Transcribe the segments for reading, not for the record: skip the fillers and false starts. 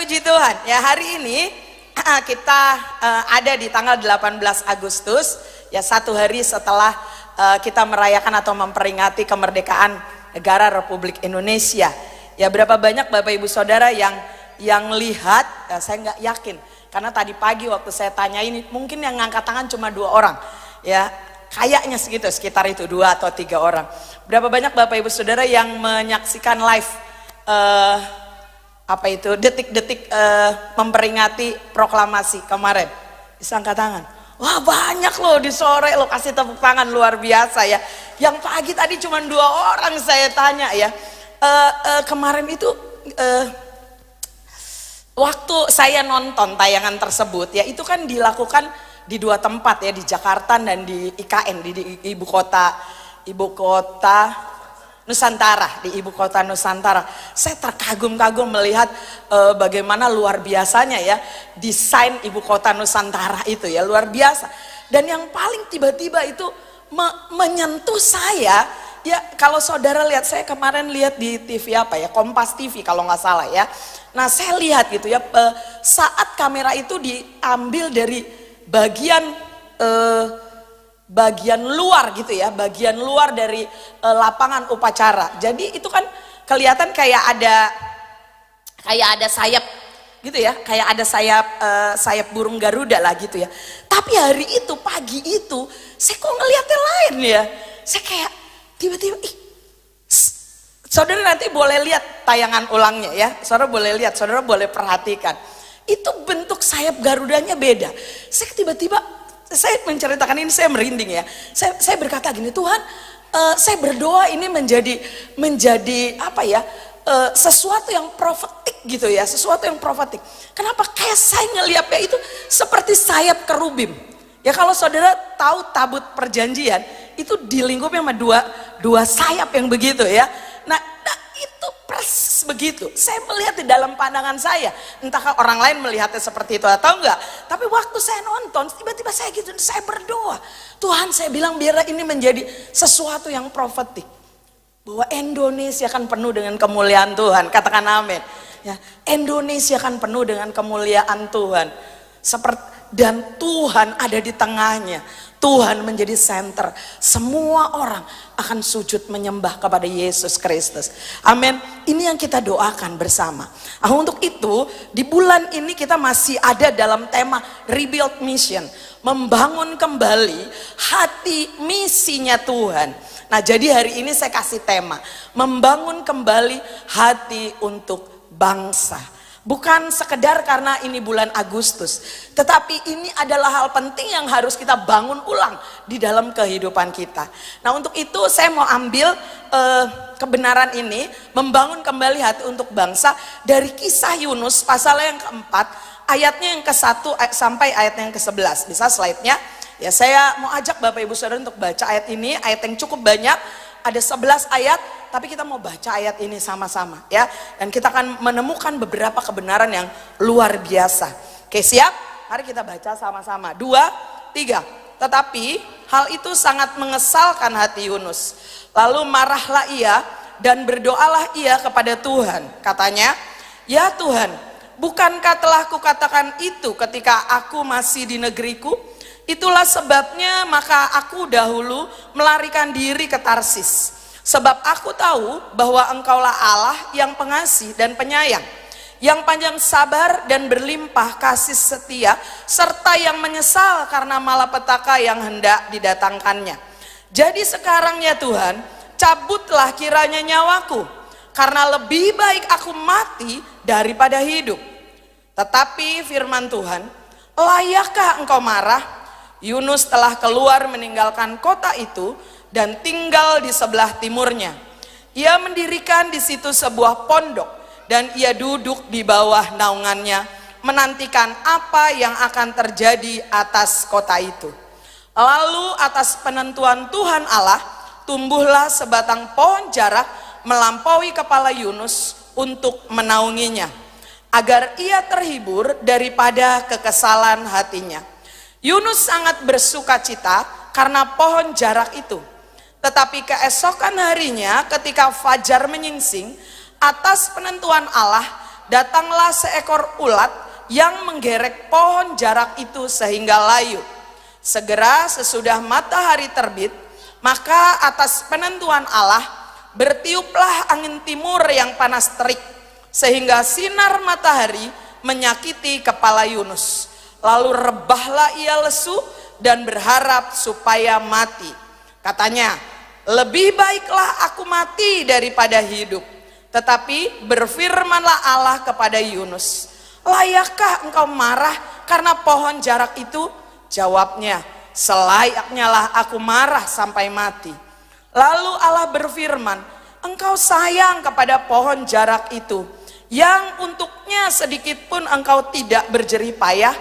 Puji Tuhan. Ya, hari ini kita ada di tanggal 18 Agustus, ya, satu hari setelah kita merayakan atau memperingati kemerdekaan negara Republik Indonesia. Ya, berapa banyak Bapak Ibu Saudara yang lihat? Ya, saya nggak yakin, karena tadi pagi waktu saya tanya ini, mungkin yang ngangkat tangan cuma 2 orang. Ya, kayaknya segitu, sekitar itu 2 atau 3 orang. Berapa banyak Bapak Ibu Saudara yang menyaksikan live detik-detik memperingati proklamasi kemarin? Bisa angkat tangan. Wah, banyak loh, di sore lo kasih tepuk tangan, luar biasa ya. Yang pagi tadi cuma 2 orang saya tanya ya. Kemarin itu waktu saya nonton tayangan tersebut ya, itu kan dilakukan di 2 tempat ya, di Jakarta dan di IKN, di ibu kota Nusantara, di ibu kota Nusantara. Saya terkagum-kagum melihat bagaimana luar biasanya ya desain ibu kota Nusantara itu ya, luar biasa. Dan yang paling tiba-tiba itu menyentuh saya ya, kalau saudara lihat, saya kemarin lihat di TV apa ya, Kompas TV kalau nggak salah ya. Nah, saya lihat gitu ya, saat kamera itu diambil dari bagian luar gitu ya, bagian luar dari lapangan upacara. Jadi itu kan kelihatan kayak ada sayap gitu ya, kayak ada sayap burung Garuda lah gitu ya. Tapi hari itu, pagi itu, saya kok ngeliatnya lain ya. Saya kayak tiba-tiba, saudara nanti boleh lihat tayangan ulangnya ya, saudara boleh lihat, saudara boleh perhatikan. Itu bentuk sayap Garudanya beda. Saya tiba-tiba, saya menceritakan ini, saya merinding ya. Saya berkata gini, Tuhan, saya berdoa ini menjadi apa ya, sesuatu yang profetik gitu ya, sesuatu yang profetik. Kenapa? Kayak saya ngeliatnya itu seperti sayap kerubim. Ya, kalau saudara tahu tabut perjanjian itu dilingkupi sama dua sayap yang begitu ya. Nah itu persis begitu. Saya melihat di dalam pandangan saya, entahkah orang lain melihatnya seperti itu atau enggak, tapi waktu saya nonton, tiba-tiba saya gitu, saya berdoa, Tuhan, saya bilang biarlah ini menjadi sesuatu yang profetik, bahwa Indonesia akan penuh dengan kemuliaan Tuhan. Katakan amin ya. Indonesia akan penuh dengan kemuliaan Tuhan, dan Tuhan ada di tengahnya. Tuhan menjadi center. Semua orang akan sujud menyembah kepada Yesus Kristus. Amin. Ini yang kita doakan bersama. Nah, untuk itu di bulan ini kita masih ada dalam tema Rebuild Mission, membangun kembali hati misinya Tuhan. Nah, jadi hari ini saya kasih tema membangun kembali hati untuk bangsa. Bukan sekedar karena ini bulan Agustus, tetapi ini adalah hal penting yang harus kita bangun ulang di dalam kehidupan kita. Nah, untuk itu saya mau ambil kebenaran ini, membangun kembali hati untuk bangsa, dari Kisah Yunus pasal yang keempat, ayatnya yang ke-1 sampai ayatnya yang ke-11. Bisa slide-nya? Ya, saya mau ajak Bapak Ibu Saudara untuk baca ayat ini, ayat yang cukup banyak. Ada 11 ayat, tapi kita mau baca ayat ini sama-sama ya. Dan kita akan menemukan beberapa kebenaran yang luar biasa. Oke, siap? Mari kita baca sama-sama. 2, 3. Tetapi hal itu sangat mengesalkan hati Yunus. Lalu marahlah ia dan berdoalah ia kepada Tuhan. Katanya, ya Tuhan, bukankah telah kukatakan itu ketika aku masih di negeriku? Itulah sebabnya maka aku dahulu melarikan diri ke Tarsis. Sebab aku tahu bahwa engkaulah Allah yang pengasih dan penyayang, yang panjang sabar dan berlimpah kasih setia, serta yang menyesal karena malapetaka yang hendak didatangkannya. Jadi sekarang ya Tuhan, cabutlah kiranya nyawaku, karena lebih baik aku mati daripada hidup. Tetapi firman Tuhan, layakkah engkau marah? Yunus telah keluar meninggalkan kota itu dan tinggal di sebelah timurnya. Ia mendirikan di situ sebuah pondok dan ia duduk di bawah naungannya, menantikan apa yang akan terjadi atas kota itu. Lalu atas penentuan Tuhan Allah, tumbuhlah sebatang pohon jarak melampaui kepala Yunus untuk menaunginya, agar ia terhibur daripada kekesalan hatinya. Yunus sangat bersuka cita karena pohon jarak itu. Tetapi keesokan harinya ketika fajar menyingsing, atas penentuan Allah, datanglah seekor ulat yang menggerek pohon jarak itu sehingga layu. Segera sesudah matahari terbit, maka atas penentuan Allah bertiuplah angin timur yang panas terik, sehingga sinar matahari menyakiti kepala Yunus. Lalu rebahlah ia lesu dan berharap supaya mati. Katanya, lebih baiklah aku mati daripada hidup. Tetapi berfirmanlah Allah kepada Yunus, layakkah engkau marah karena pohon jarak itu? Jawabnya, selayaknya lah aku marah sampai mati. Lalu Allah berfirman, engkau sayang kepada pohon jarak itu, yang untuknya sedikit pun engkau tidak berjerih payah,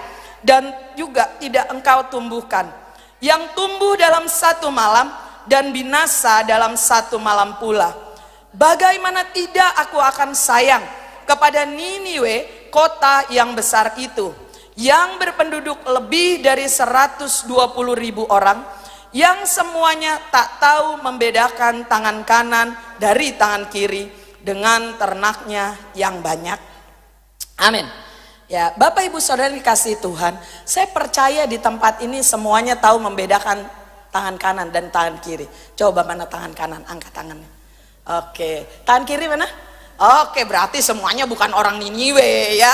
dan juga tidak engkau tumbuhkan, yang tumbuh dalam satu malam dan binasa dalam satu malam pula. Bagaimana tidak aku akan sayang kepada Niniwe, kota yang besar itu, yang berpenduduk lebih dari 120.000 orang, yang semuanya tak tahu membedakan tangan kanan dari tangan kiri, dengan ternaknya yang banyak. Amin. Ya, Bapak Ibu Saudara dikasihi Tuhan, saya percaya di tempat ini semuanya tahu membedakan tangan kanan dan tangan kiri. Coba mana tangan kanan, angkat tangannya. Oke, tangan kiri mana? Oke, berarti semuanya bukan orang Niniwe ya.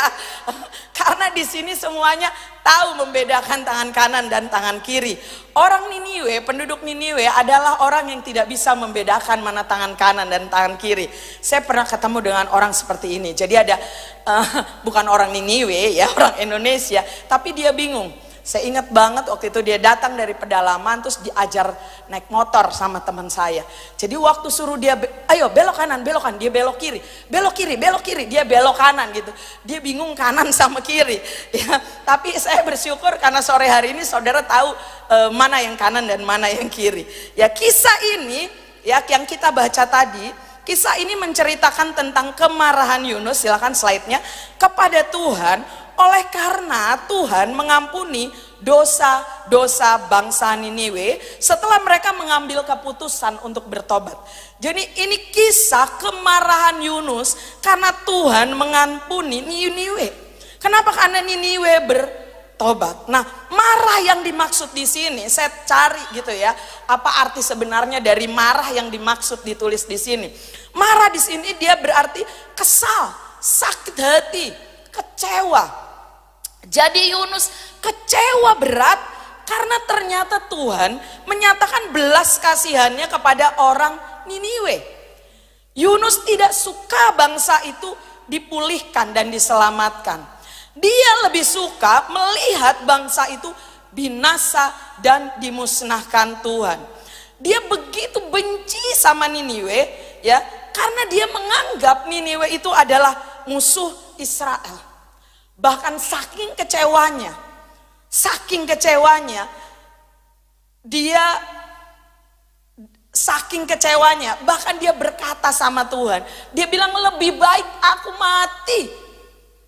Karena di sini semuanya tahu membedakan tangan kanan dan tangan kiri. Orang Niniwe, penduduk Niniwe adalah orang yang tidak bisa membedakan mana tangan kanan dan tangan kiri. Saya pernah ketemu dengan orang seperti ini. Jadi ada bukan orang Niniwe ya, orang Indonesia, tapi dia bingung. Saya ingat banget waktu itu dia datang dari pedalaman, terus diajar naik motor sama teman saya. Jadi waktu suruh dia, ayo belok kanan, belok kanan, dia belok kiri, belok kiri, belok kiri, dia belok kanan gitu. Dia bingung kanan sama kiri. Ya, tapi saya bersyukur karena sore hari ini saudara tahu mana yang kanan dan mana yang kiri. Ya, kisah ini ya yang kita baca tadi, kisah ini menceritakan tentang kemarahan Yunus, silakan slide-nya, kepada Tuhan. Oleh karena Tuhan mengampuni dosa-dosa bangsa Niniwe setelah mereka mengambil keputusan untuk bertobat. Jadi ini kisah kemarahan Yunus karena Tuhan mengampuni Niniwe. Kenapa? Karena Niniwe bertobat. Nah, marah yang dimaksud di sini saya cari gitu ya. Apa arti sebenarnya dari marah yang dimaksud ditulis di sini? Marah di sini dia berarti kesal, sakit hati, kecewa. Jadi Yunus kecewa berat karena ternyata Tuhan menyatakan belas kasihannya kepada orang Niniwe. Yunus tidak suka bangsa itu dipulihkan dan diselamatkan. Dia lebih suka melihat bangsa itu binasa dan dimusnahkan Tuhan. Dia begitu benci sama Niniwe ya, karena dia menganggap Niniwe itu adalah musuh Israel. Bahkan saking kecewanya, bahkan dia berkata sama Tuhan, dia bilang lebih baik aku mati.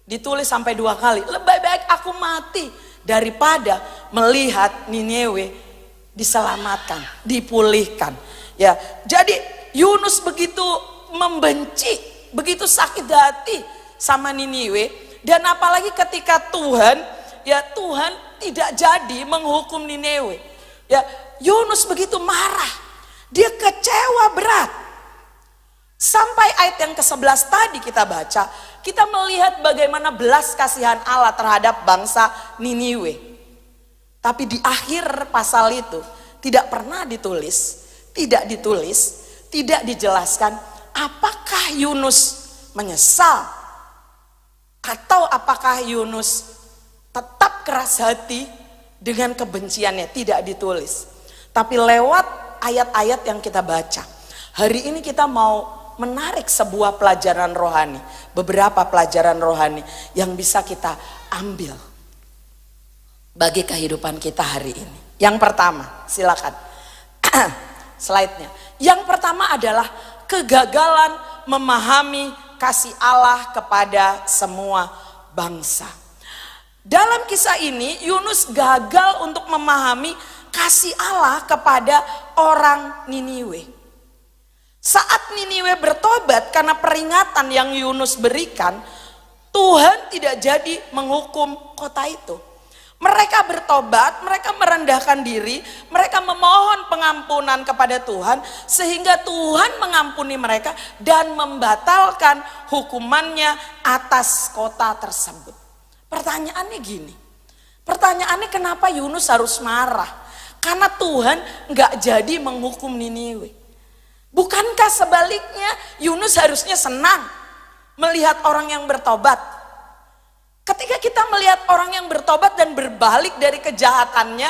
Ditulis sampai 2 kali, lebih baik aku mati daripada melihat Niniwe diselamatkan, dipulihkan. Ya, jadi Yunus begitu membenci, begitu sakit hati sama Niniwe. Dan apalagi ketika Tuhan tidak jadi menghukum Niniwe. Ya, Yunus begitu marah. Dia kecewa berat. Sampai ayat yang ke-11 tadi kita baca, kita melihat bagaimana belas kasihan Allah terhadap bangsa Niniwe. Tapi di akhir pasal itu tidak pernah ditulis, tidak dijelaskan apakah Yunus menyesal atau apakah Yunus tetap keras hati dengan kebenciannya. Tidak ditulis. Tapi lewat ayat-ayat yang kita baca, hari ini kita mau menarik sebuah pelajaran rohani, beberapa pelajaran rohani yang bisa kita ambil bagi kehidupan kita hari ini. Yang pertama, silakan slide-nya. Yang pertama adalah kegagalan memahami kasih Allah kepada semua bangsa. Dalam kisah ini Yunus gagal untuk memahami kasih Allah kepada orang Niniwe. Saat Niniwe bertobat karena peringatan yang Yunus berikan, Tuhan tidak jadi menghukum kota itu. Mereka bertobat, mereka merendahkan diri, mereka memohon pengampunan kepada Tuhan, sehingga Tuhan mengampuni mereka dan membatalkan hukumannya atas kota tersebut. Pertanyaannya gini, pertanyaannya kenapa Yunus harus marah? Karena Tuhan gak jadi menghukum Niniwe. Bukankah sebaliknya Yunus harusnya senang melihat orang yang bertobat? Ketika kita melihat orang yang bertobat dan berbalik dari kejahatannya,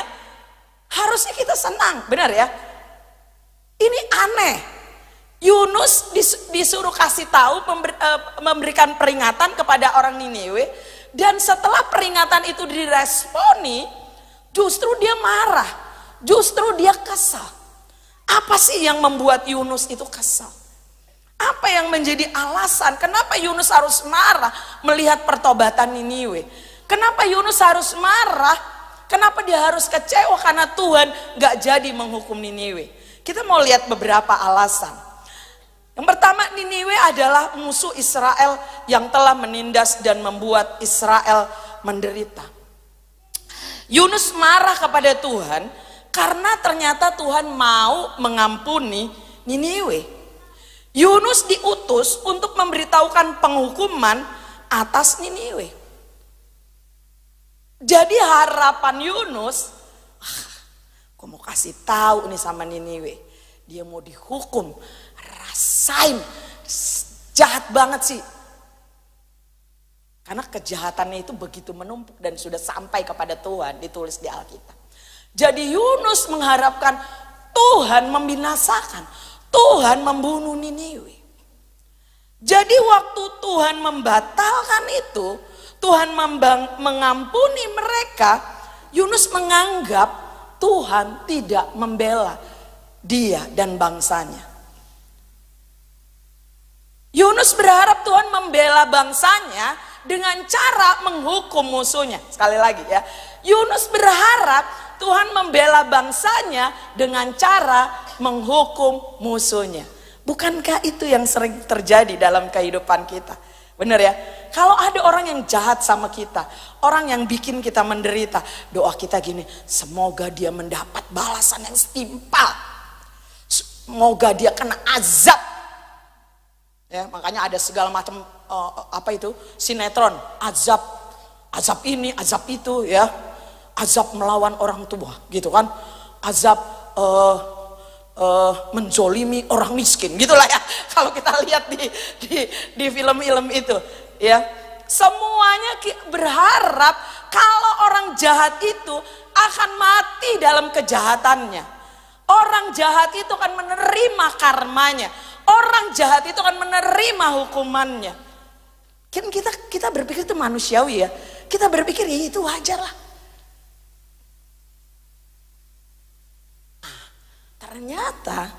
harusnya kita senang, benar ya? Ini aneh. Yunus disuruh kasih tahu, memberikan peringatan kepada orang Niniwe, dan setelah peringatan itu diresponi, justru dia marah, justru dia kesal. Apa sih yang membuat Yunus itu kesal? Apa yang menjadi alasan kenapa Yunus harus marah melihat pertobatan Niniwe? Kenapa Yunus harus marah? Kenapa dia harus kecewa karena Tuhan gak jadi menghukum Niniwe? Kita mau lihat beberapa alasan. Yang pertama, Niniwe adalah musuh Israel yang telah menindas dan membuat Israel menderita. Yunus marah kepada Tuhan karena ternyata Tuhan mau mengampuni Niniwe. Yunus diutus untuk memberitahukan penghukuman atas Niniwe. Jadi harapan Yunus, aku mau kasih tahu nih sama Niniwe, dia mau dihukum, rasain, jahat banget sih. Karena kejahatannya itu begitu menumpuk dan sudah sampai kepada Tuhan, ditulis di Alkitab. Jadi Yunus mengharapkan Tuhan membinasakan, Tuhan membunuh Niniwe. Jadi waktu Tuhan membatalkan itu, Tuhan mengampuni mereka, Yunus menganggap Tuhan tidak membela dia dan bangsanya. Yunus berharap Tuhan membela bangsanya dengan cara menghukum musuhnya. Sekali lagi ya, Yunus berharap Tuhan membela bangsanya dengan cara menghukum musuhnya. Bukankah itu yang sering terjadi dalam kehidupan kita? Benar ya? Kalau ada orang yang jahat sama kita, orang yang bikin kita menderita, doa kita gini, semoga dia mendapat balasan yang setimpal. Semoga dia kena azab. Ya, makanya ada segala macam sinetron, azab ini, azab itu ya. Azab melawan orang tua gitu kan, azab menzolimi orang miskin gitulah ya, kalau kita lihat di film-film itu ya. Semuanya berharap kalau orang jahat itu akan mati dalam kejahatannya. Orang jahat itu akan menerima karmanya, orang jahat itu akan menerima hukumannya. Kan kita berpikir itu manusiawi ya, kita berpikir ya itu wajar lah. Ternyata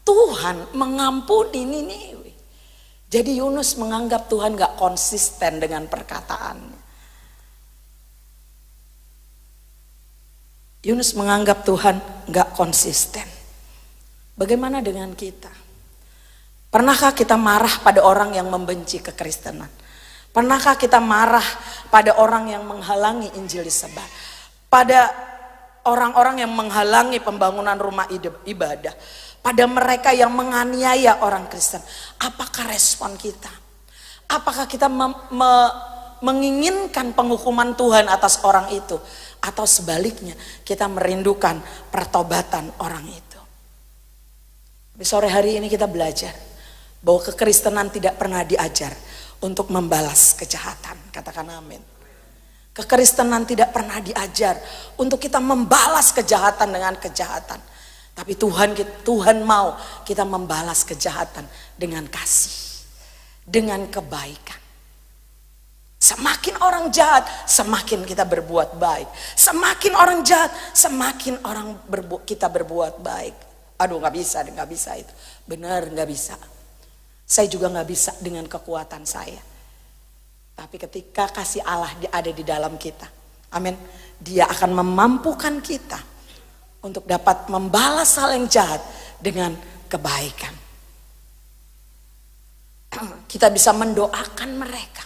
Tuhan mengampuni Niniwe. Jadi Yunus menganggap Tuhan gak konsisten dengan perkataannya. Yunus menganggap Tuhan gak konsisten. Bagaimana dengan kita? Pernahkah kita marah pada orang yang membenci kekristenan? Pernahkah kita marah pada orang yang menghalangi Injil disebar? Pada orang-orang yang menghalangi pembangunan rumah ibadah, pada mereka yang menganiaya orang Kristen? Apakah respon kita? Apakah kita menginginkan penghukuman Tuhan atas orang itu? Atau sebaliknya kita merindukan pertobatan orang itu? Di sore hari ini kita belajar bahwa kekristenan tidak pernah diajar untuk membalas kejahatan. Katakan amin. Kekristenan tidak pernah diajar untuk kita membalas kejahatan dengan kejahatan. Tapi Tuhan mau kita membalas kejahatan dengan kasih, dengan kebaikan. Semakin orang jahat, semakin kita berbuat baik. Semakin orang jahat, semakin kita berbuat baik. Aduh, nggak bisa itu. Benar, nggak bisa. Saya juga nggak bisa dengan kekuatan saya. Tapi ketika kasih Allah ada di dalam kita, amin, Dia akan memampukan kita untuk dapat membalas hal yang jahat dengan kebaikan. Kita bisa mendoakan mereka.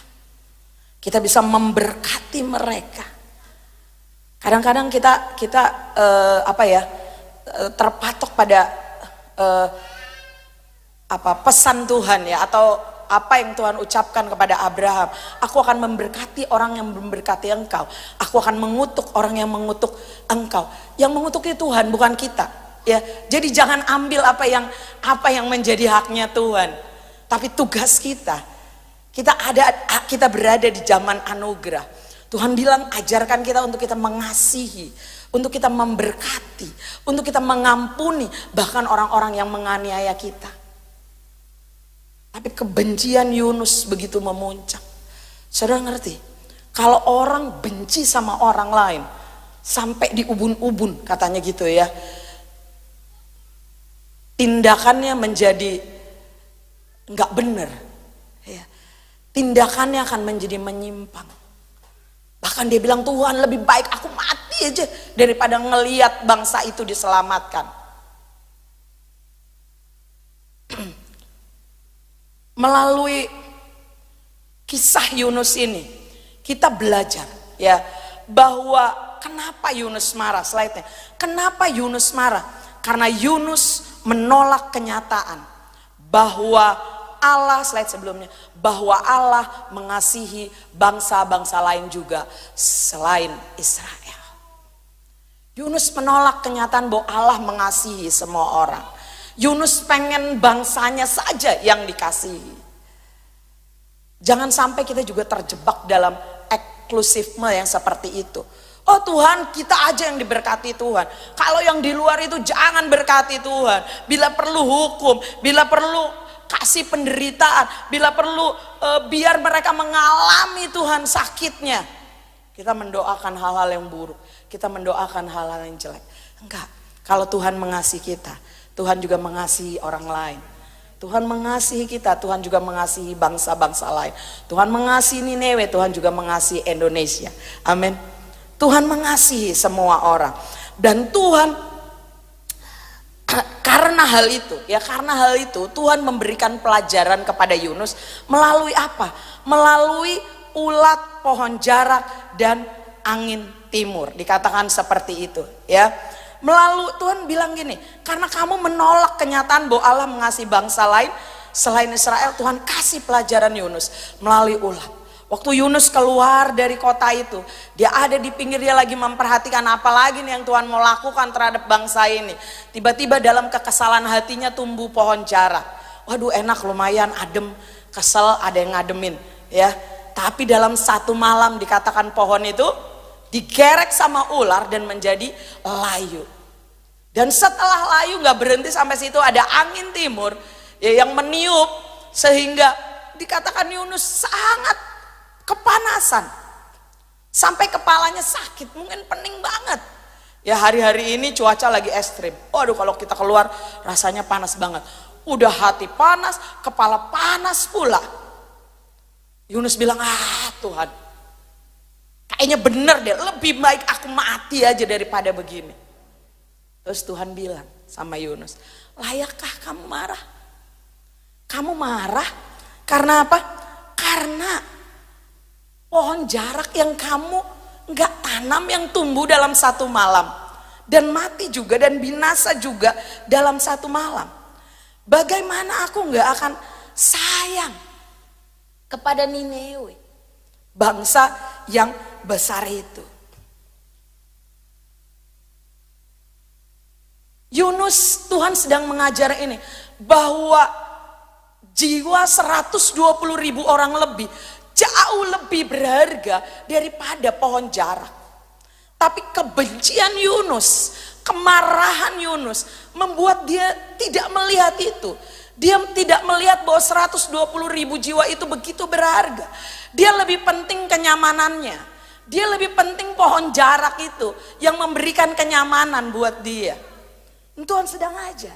Kita bisa memberkati mereka. Kadang-kadang kita terpatok pada pesan Tuhan ya, atau apa yang Tuhan ucapkan kepada Abraham. Aku akan memberkati orang yang memberkati engkau. Aku akan mengutuk orang yang mengutuk engkau. Yang mengutuk itu Tuhan, bukan kita. Ya, jadi jangan ambil apa yang menjadi haknya Tuhan. Tapi tugas kita berada di zaman anugerah. Tuhan bilang ajarkan kita untuk kita mengasihi, untuk kita memberkati, untuk kita mengampuni bahkan orang-orang yang menganiaya kita. Tapi kebencian Yunus begitu memuncak. Saudara ngerti? Kalau orang benci sama orang lain sampai di ubun-ubun katanya gitu ya, tindakannya menjadi nggak benar. Ya. Tindakannya akan menjadi menyimpang. Bahkan dia bilang, Tuhan lebih baik aku mati aja daripada ngeliat bangsa itu diselamatkan. Melalui kisah Yunus ini kita belajar ya bahwa kenapa Yunus marah. Slide-nya. Kenapa Yunus marah? Karena Yunus menolak kenyataan bahwa Allah, slide sebelumnya, bahwa Allah mengasihi bangsa-bangsa lain juga selain Israel. Yunus menolak kenyataan bahwa Allah mengasihi semua orang. Yunus pengen bangsanya saja yang dikasihi. Jangan sampai kita juga terjebak dalam eksklusifme yang seperti itu. Oh Tuhan, kita aja yang diberkati Tuhan. Kalau yang di luar itu jangan berkati Tuhan. Bila perlu hukum, bila perlu kasih penderitaan, bila perlu biar mereka mengalami Tuhan sakitnya. Kita mendoakan hal-hal yang buruk, kita mendoakan hal-hal yang jelek. Enggak, kalau Tuhan mengasihi kita, Tuhan juga mengasihi orang lain. Tuhan mengasihi kita, Tuhan juga mengasihi bangsa-bangsa lain. Tuhan mengasihi Nineve, Tuhan juga mengasihi Indonesia. Amin. Tuhan mengasihi semua orang. Dan Tuhan karena hal itu Tuhan memberikan pelajaran kepada Yunus melalui apa? Melalui ulat, pohon jarak dan angin timur. Dikatakan seperti itu ya. Melalui Tuhan bilang gini, karena kamu menolak kenyataan bahwa Allah mengasihi bangsa lain selain Israel, Tuhan kasih pelajaran Yunus melalui ulat. Waktu Yunus keluar dari kota itu, dia ada di pinggir, dia lagi memperhatikan apa lagi nih yang Tuhan mau lakukan terhadap bangsa ini. Tiba-tiba dalam kekesalan hatinya tumbuh pohon jarak. Waduh enak, lumayan adem, kesel, ada yang ngademin ya. Tapi dalam satu malam dikatakan pohon itu digerek sama ular dan menjadi layu. Dan setelah layu nggak berhenti sampai situ, ada angin timur ya yang meniup sehingga dikatakan Yunus sangat kepanasan sampai kepalanya sakit, mungkin pening banget ya. Hari-hari ini cuaca lagi ekstrim. Waduh, kalau kita keluar rasanya panas banget, udah hati panas, kepala panas pula. Yunus bilang, Tuhan kayaknya bener deh, lebih baik aku mati aja daripada begini. Terus Tuhan bilang sama Yunus, layakkah kamu marah? Kamu marah karena apa? Karena pohon jarak yang kamu nggak tanam, yang tumbuh dalam satu malam dan mati juga dan binasa juga dalam satu malam. Bagaimana aku nggak akan sayang kepada Nineve, bangsa yang besar itu. Yunus, Tuhan sedang mengajar ini bahwa jiwa 120.000 orang lebih jauh lebih berharga daripada pohon jarak. Tapi kebencian Yunus, kemarahan Yunus membuat dia tidak melihat itu. Dia tidak melihat bahwa 120.000 jiwa itu begitu berharga. Dia lebih penting kenyamanannya. Dia lebih penting pohon jarak itu yang memberikan kenyamanan buat dia. Tuhan sedang aja.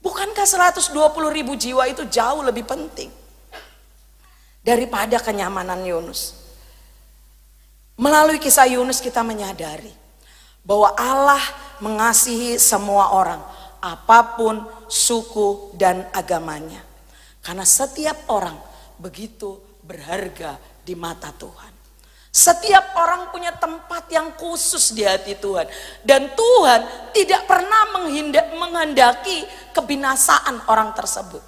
Bukankah 120.000 jiwa itu jauh lebih penting daripada kenyamanan Yunus? Melalui kisah Yunus kita menyadari bahwa Allah mengasihi semua orang, apapun suku dan agamanya. Karena setiap orang begitu berharga di mata Tuhan. Setiap orang punya tempat yang khusus di hati Tuhan. Dan Tuhan tidak pernah menghendaki kebinasaan orang tersebut.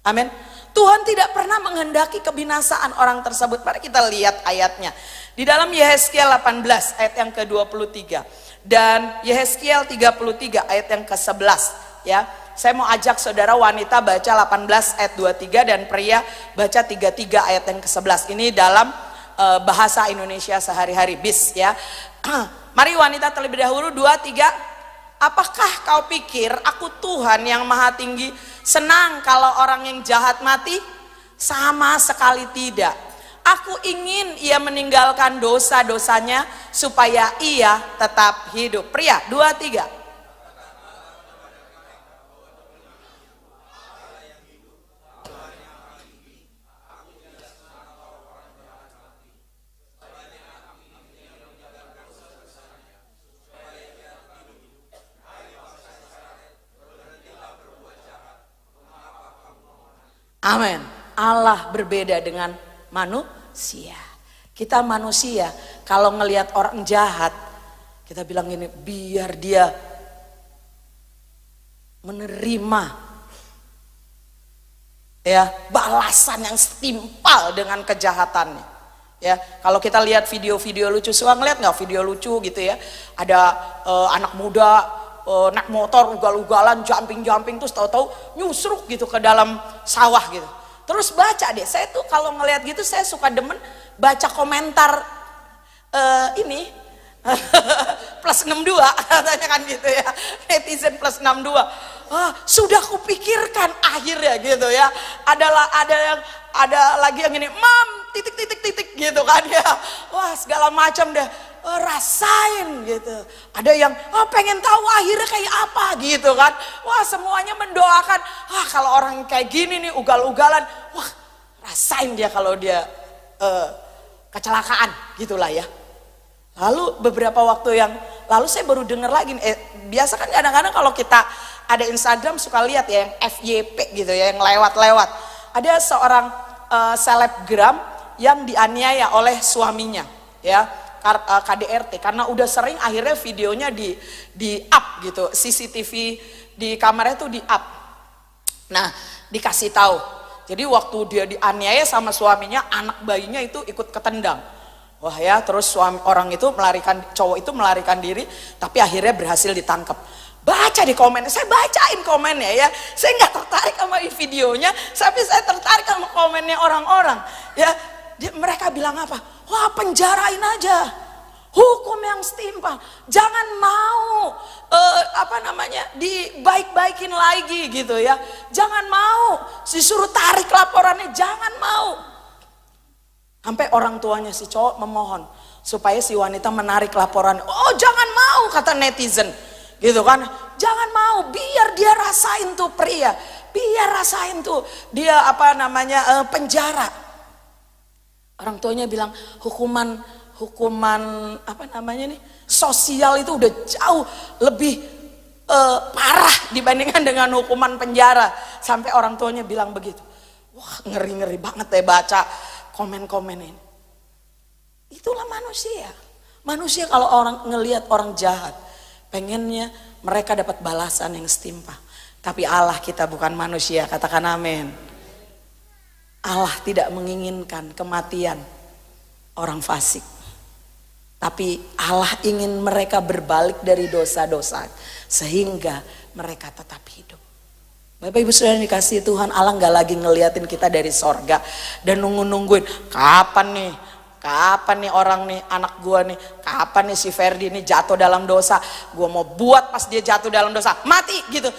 Amin. Tuhan tidak pernah menghendaki kebinasaan orang tersebut. Mari kita lihat ayatnya. Di dalam Yehezkiel 18 ayat yang ke-23. Dan Yehezkiel 33 ayat yang ke-11. Ya, saya mau ajak saudara wanita baca 18 ayat 23 dan pria baca 33 ayat yang ke-11. Ini dalam bahasa Indonesia sehari-hari, bis ya. Mari wanita terlebih dahulu, 2, 3. Apakah kau pikir aku Tuhan yang maha tinggi senang kalau orang yang jahat mati? Sama sekali tidak. Aku ingin ia meninggalkan dosa-dosanya supaya ia tetap hidup. Pria, 2, 3. Amin. Allah berbeda dengan manusia. Kita manusia, kalau ngelihat orang jahat, kita bilang gini, biar dia menerima ya balasan yang setimpal dengan kejahatannya. Ya, kalau kita lihat video-video lucu, suka ngeliat nggak video lucu gitu ya? Ada anak muda naik motor ugal-ugalan, jumping terus tahu-tahu nyusruk gitu ke dalam sawah gitu. Terus baca deh, saya tuh kalau ngelihat gitu saya suka demen baca komentar ini plus 62 katanya kan gitu ya, netizen plus 62. Sudah kupikirkan akhirnya gitu ya. Ada lagi yang ini, mam titik gitu kan ya. Wah segala macam deh. Rasain gitu. Ada yang pengen tahu akhirnya kayak apa gitu kan. Wah semuanya mendoakan. Kalau orang kayak gini nih ugal-ugalan, wah rasain dia kalau dia kecelakaan gitulah ya. Lalu beberapa waktu yang lalu saya baru dengar lagi. Biasa kan kadang-kadang kalau kita ada Instagram suka lihat ya yang FYP gitu ya, yang lewat-lewat. Ada seorang selebgram yang dianiaya oleh suaminya ya. KDRT karena udah sering akhirnya videonya di up gitu, CCTV di kamarnya tuh di up. Nah dikasih tahu, jadi waktu dia dianiaya sama suaminya, anak bayinya itu ikut ketendang. Wah ya, terus cowok itu melarikan diri, tapi akhirnya berhasil ditangkap. Baca di komen, saya bacain komennya ya. Saya nggak tertarik sama videonya, tapi saya tertarik sama komennya orang-orang. Ya, mereka bilang apa? Wah penjarain aja, hukum yang setimpal, jangan mau dibaik-baikin lagi gitu ya, jangan mau disuruh tarik laporannya, jangan mau. Sampai orang tuanya si cowok memohon supaya si wanita menarik laporan. Oh jangan mau, kata netizen gitu kan, jangan mau, biar dia rasain tuh pria, biar rasain tuh dia penjara. Orang tuanya bilang hukuman sosial itu udah jauh lebih parah dibandingkan dengan hukuman penjara. Sampai orang tuanya bilang begitu. Wah ngeri banget ya baca komen-komen ini. Itulah manusia. Manusia kalau orang ngelihat orang jahat, pengennya mereka dapat balasan yang setimpal. Tapi Allah kita bukan manusia, katakan amin. Allah tidak menginginkan kematian orang fasik. Tapi Allah ingin mereka berbalik dari dosa-dosa sehingga mereka tetap hidup. Bapak Ibu Saudara dikasihi Tuhan, Allah nggak lagi ngeliatin kita dari sorga dan nungguin kapan nih orang nih, anak gua nih, kapan nih si Ferdi nih jatuh dalam dosa, gua mau buat pas dia jatuh dalam dosa mati gitu.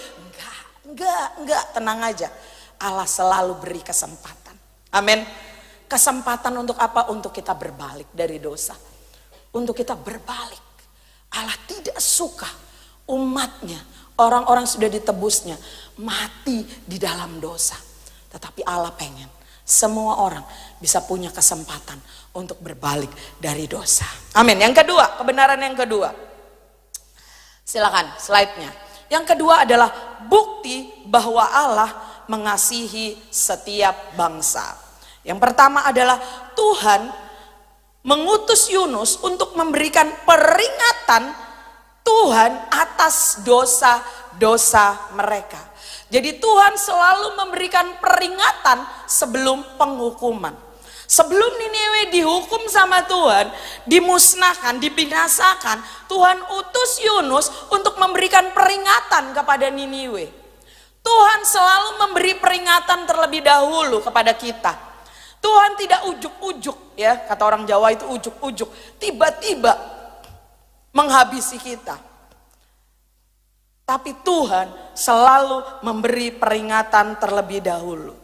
Enggak, tenang aja. Allah selalu beri kesempatan. Amin. Kesempatan untuk apa? Untuk kita berbalik dari dosa. Untuk kita berbalik. Allah tidak suka umatnya, orang-orang sudah ditebusnya, mati di dalam dosa. Tetapi Allah pengen semua orang bisa punya kesempatan untuk berbalik dari dosa. Amin. Yang kedua, kebenaran yang kedua. Silakan slide-nya. Yang kedua adalah bukti bahwa Allah mengasihi setiap bangsa. Yang pertama adalah Tuhan mengutus Yunus untuk memberikan peringatan Tuhan atas dosa-dosa mereka. Jadi Tuhan selalu memberikan peringatan sebelum penghukuman. Sebelum Niniwe dihukum sama Tuhan, dimusnahkan, dibinasakan, Tuhan utus Yunus untuk memberikan peringatan kepada Niniwe. Tuhan selalu memberi peringatan terlebih dahulu kepada kita. Tuhan tidak ujuk-ujuk, ya, kata orang Jawa itu ujuk-ujuk, tiba-tiba menghabisi kita. Tapi Tuhan selalu memberi peringatan terlebih dahulu.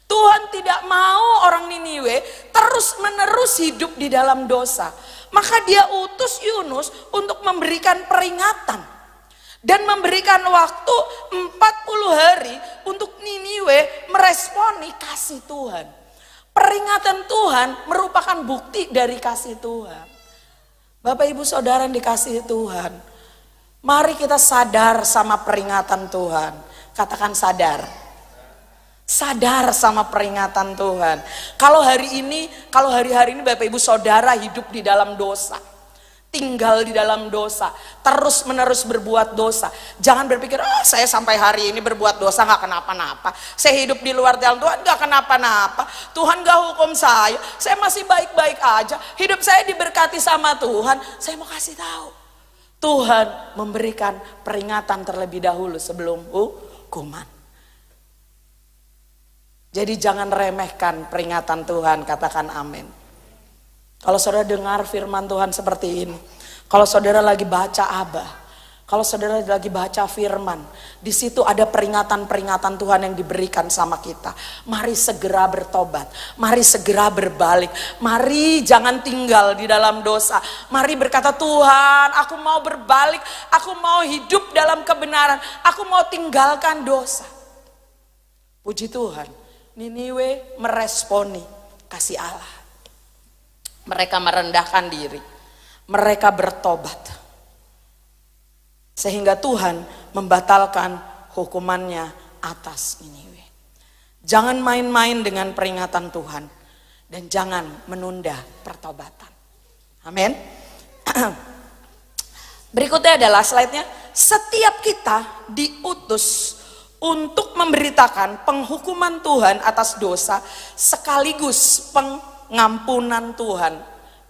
Tuhan tidak mau orang Niniwe terus-menerus hidup di dalam dosa. Maka dia utus Yunus untuk memberikan peringatan. Dan memberikan waktu 40 hari untuk Niniwe meresponi kasih Tuhan. Peringatan Tuhan merupakan bukti dari kasih Tuhan. Bapak ibu saudara yang dikasihi Tuhan, mari kita sadar sama peringatan Tuhan. Katakan sadar. Sadar sama peringatan Tuhan. Kalau hari-hari ini Bapak ibu saudara hidup di dalam dosa, tinggal di dalam dosa, terus menerus berbuat dosa, jangan berpikir, saya sampai hari ini berbuat dosa gak kenapa-napa, saya hidup di luar jalan Tuhan gak kenapa-napa, Tuhan gak hukum saya masih baik-baik aja, hidup saya diberkati sama Tuhan. Saya mau kasih tahu, Tuhan memberikan peringatan terlebih dahulu sebelum hukuman. Jadi jangan remehkan peringatan Tuhan, katakan amin. Kalau saudara dengar firman Tuhan seperti ini, kalau saudara lagi baca Abah, kalau saudara lagi baca firman, di situ ada peringatan-peringatan Tuhan yang diberikan sama kita. Mari segera bertobat, mari segera berbalik, mari jangan tinggal di dalam dosa. Mari berkata, Tuhan, aku mau berbalik, aku mau hidup dalam kebenaran, aku mau tinggalkan dosa. Puji Tuhan, Niniwe meresponi kasih Allah. Mereka merendahkan diri, mereka bertobat, sehingga Tuhan membatalkan hukumannya atas Niniwe. Jangan main-main dengan peringatan Tuhan, dan jangan menunda pertobatan. Amin. Berikutnya adalah slide-nya. Setiap kita diutus untuk memberitakan penghukuman Tuhan atas dosa sekaligus pengampunan Tuhan.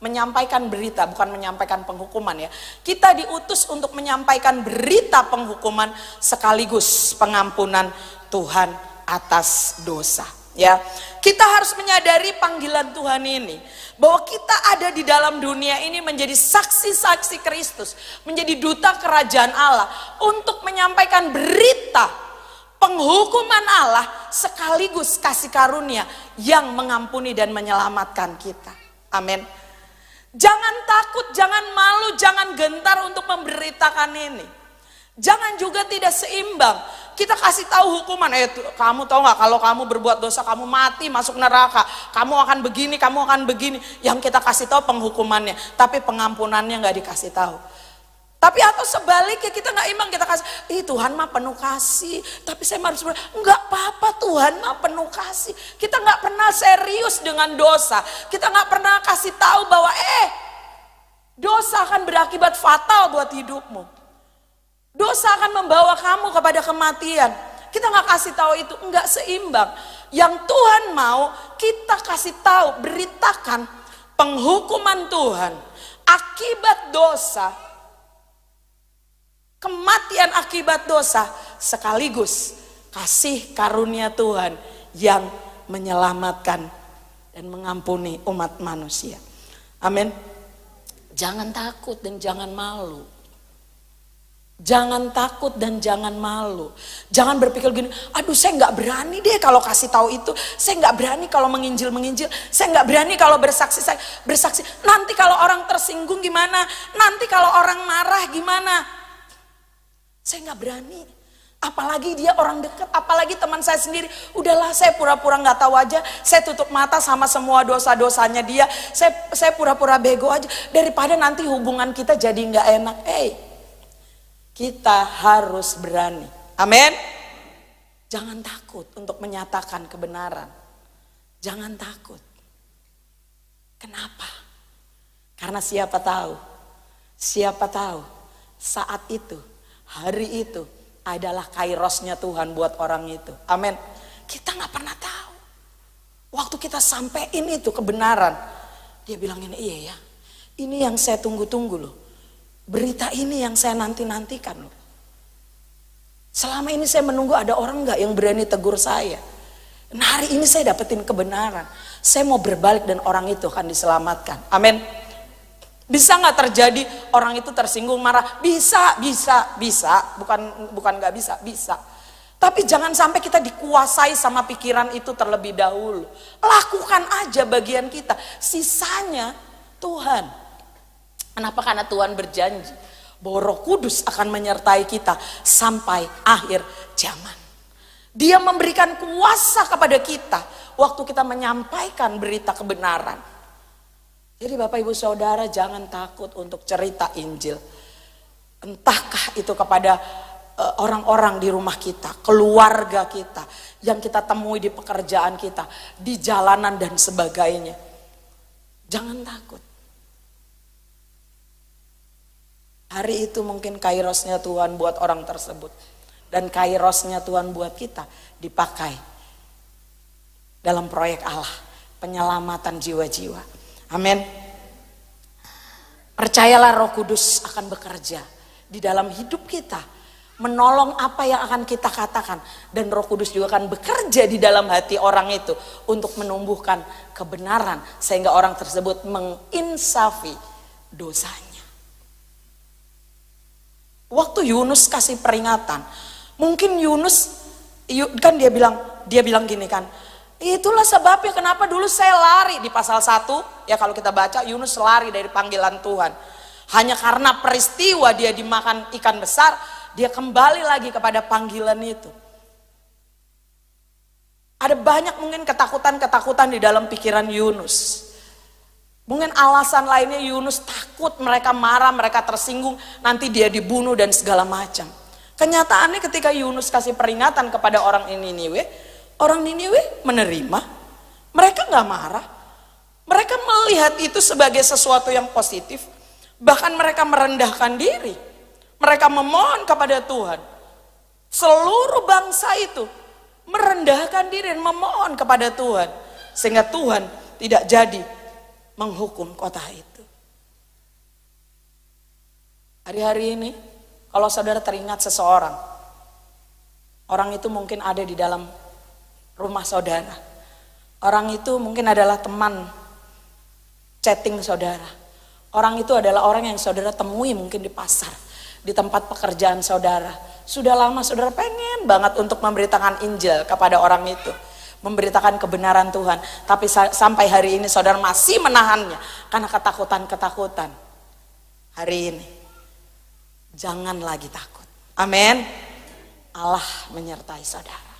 Menyampaikan berita, bukan menyampaikan penghukuman ya. Kita diutus untuk menyampaikan berita penghukuman sekaligus pengampunan Tuhan atas dosa. Ya, kita harus menyadari panggilan Tuhan ini, bahwa kita ada di dalam dunia ini menjadi saksi-saksi Kristus, menjadi duta kerajaan Allah untuk menyampaikan berita penghukuman Allah sekaligus kasih karunia yang mengampuni dan menyelamatkan kita. Amin. Jangan takut, jangan malu, jangan gentar untuk memberitakan ini. Jangan juga tidak seimbang. Kita kasih tahu hukuman, kamu tahu nggak kalau kamu berbuat dosa kamu mati masuk neraka, kamu akan begini, kamu akan begini. Yang kita kasih tahu penghukumannya, tapi pengampunannya nggak dikasih tahu. Tapi atau sebaliknya kita nggak imbang, kita kasih, Tuhan mah penuh kasih, tapi saya harus nggak apa-apa, Tuhan mah penuh kasih. Kita nggak pernah serius dengan dosa, kita nggak pernah kasih tahu bahwa dosa akan berakibat fatal buat hidupmu. Dosa akan membawa kamu kepada kematian. Kita nggak kasih tahu itu, nggak seimbang. Yang Tuhan mau kita kasih tahu, beritakan penghukuman Tuhan akibat dosa, kematian akibat dosa, sekaligus kasih karunia Tuhan yang menyelamatkan dan mengampuni umat manusia. Amin. Jangan takut dan jangan malu. Jangan takut dan jangan malu. Jangan berpikir gini, aduh saya nggak berani deh kalau kasih tahu itu. Saya nggak berani kalau menginjil. Saya nggak berani kalau bersaksi. Nanti kalau orang tersinggung gimana? Nanti kalau orang marah gimana? Saya nggak berani. Apalagi dia orang dekat, apalagi teman saya sendiri. Udahlah, saya pura-pura nggak tahu aja. Saya tutup mata sama semua dosa-dosanya dia. Saya pura-pura bego aja. Daripada nanti hubungan kita jadi nggak enak. Kita harus berani. Amin. Jangan takut untuk menyatakan kebenaran. Jangan takut. Kenapa? Karena siapa tahu saat itu, hari itu adalah kairosnya Tuhan buat orang itu. Amin. Kita gak pernah tahu. Waktu kita sampein itu kebenaran, dia bilang ini, iya ya, ini yang saya tunggu-tunggu loh. Berita ini yang saya nanti-nantikan loh. Selama ini saya menunggu ada orang gak yang berani tegur saya. Nah hari ini saya dapetin kebenaran. Saya mau berbalik dan orang itu akan diselamatkan. Amin. Bisa nggak terjadi orang itu tersinggung marah? Bisa. Bukan nggak bisa. Tapi jangan sampai kita dikuasai sama pikiran itu terlebih dahulu. Lakukan aja bagian kita. Sisanya Tuhan. Kenapa? Karena Tuhan berjanji bahwa Roh Kudus akan menyertai kita sampai akhir zaman. Dia memberikan kuasa kepada kita waktu kita menyampaikan berita kebenaran. Jadi Bapak Ibu Saudara jangan takut untuk cerita Injil. Entahkah itu kepada orang-orang di rumah kita, keluarga kita, yang kita temui di pekerjaan kita, di jalanan dan sebagainya. Jangan takut. Hari itu mungkin kairosnya Tuhan buat orang tersebut. Dan kairosnya Tuhan buat kita dipakai dalam proyek Allah, penyelamatan jiwa-jiwa. Amin. Percayalah Roh Kudus akan bekerja di dalam hidup kita, menolong apa yang akan kita katakan, dan Roh Kudus juga akan bekerja di dalam hati orang itu untuk menumbuhkan kebenaran sehingga orang tersebut menginsafi dosanya. Waktu Yunus kasih peringatan, mungkin Yunus kan dia bilang gini kan, itulah sebabnya kenapa dulu saya lari di pasal 1 ya, kalau kita baca Yunus lari dari panggilan Tuhan. Hanya karena peristiwa dia dimakan ikan besar, dia kembali lagi kepada panggilan itu. Ada banyak mungkin ketakutan di dalam pikiran Yunus. Mungkin alasan lainnya Yunus takut mereka marah, mereka tersinggung, nanti dia dibunuh dan segala macam. Kenyataannya ketika Yunus kasih peringatan kepada orang Niniwe menerima. Mereka gak marah. Mereka melihat itu sebagai sesuatu yang positif. Bahkan mereka merendahkan diri. Mereka memohon kepada Tuhan. Seluruh bangsa itu merendahkan diri dan memohon kepada Tuhan. Sehingga Tuhan tidak jadi menghukum kota itu. Hari-hari ini kalau saudara teringat seseorang, orang itu mungkin ada di dalam rumah saudara. Orang itu mungkin adalah teman chatting saudara. Orang itu adalah orang yang saudara temui mungkin di pasar, di tempat pekerjaan saudara. Sudah lama saudara pengen banget untuk memberitakan Injil kepada orang itu, memberitakan kebenaran Tuhan. Tapi sampai hari ini saudara masih menahannya karena ketakutan-ketakutan. Hari ini jangan lagi takut. Amin. Allah menyertai saudara.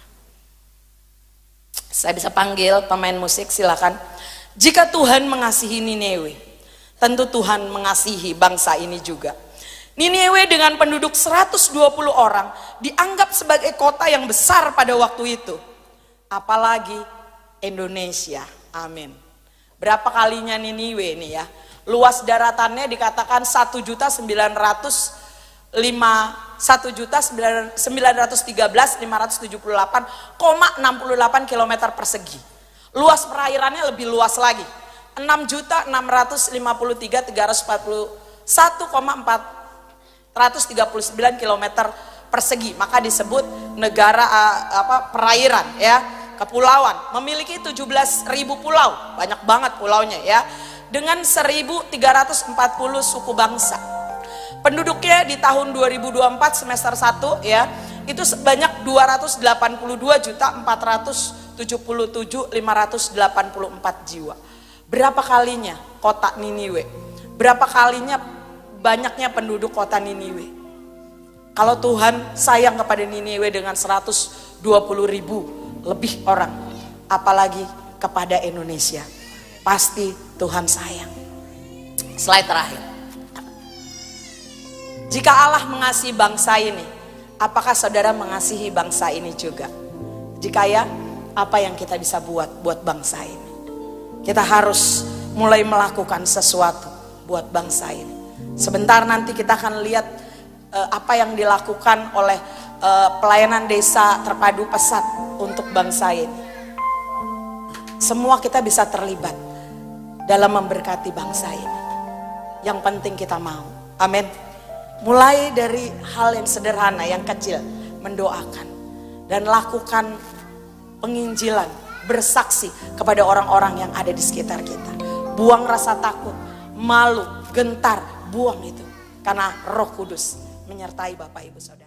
Saya bisa panggil pemain musik, silakan. Jika Tuhan mengasihi Niniwe, tentu Tuhan mengasihi bangsa ini juga. Niniwe dengan penduduk 120 orang dianggap sebagai kota yang besar pada waktu itu. Apalagi Indonesia. Amin. Berapa kalinya Niniwe ini ya? Luas daratannya dikatakan 1.913.578,678 km persegi. Luas perairannya lebih luas lagi, 6.653.141,439 km persegi. Maka disebut negara perairan ya, kepulauan. Memiliki 17.000 pulau, banyak banget pulaunya ya, dengan 1.340 suku bangsa. Penduduknya di tahun 2024 semester 1 ya, itu sebanyak 282.477.584 jiwa. Berapa kalinya kota Niniwe? Berapa kalinya banyaknya penduduk kota Niniwe? Kalau Tuhan sayang kepada Niniwe dengan 120.000 lebih orang, apalagi kepada Indonesia, pasti Tuhan sayang. Slide terakhir. Jika Allah mengasihi bangsa ini, apakah saudara mengasihi bangsa ini juga? Jika ya, apa yang kita bisa buat bangsa ini. Kita harus mulai melakukan sesuatu buat bangsa ini. Sebentar nanti kita akan lihat apa yang dilakukan oleh pelayanan desa terpadu pesat untuk bangsa ini. Semua kita bisa terlibat dalam memberkati bangsa ini. Yang penting kita mau. Amin. Mulai dari hal yang sederhana, yang kecil, mendoakan dan lakukan penginjilan, bersaksi kepada orang-orang yang ada di sekitar kita. Buang rasa takut, malu, gentar, buang itu. Karena Roh Kudus menyertai Bapak Ibu Saudara.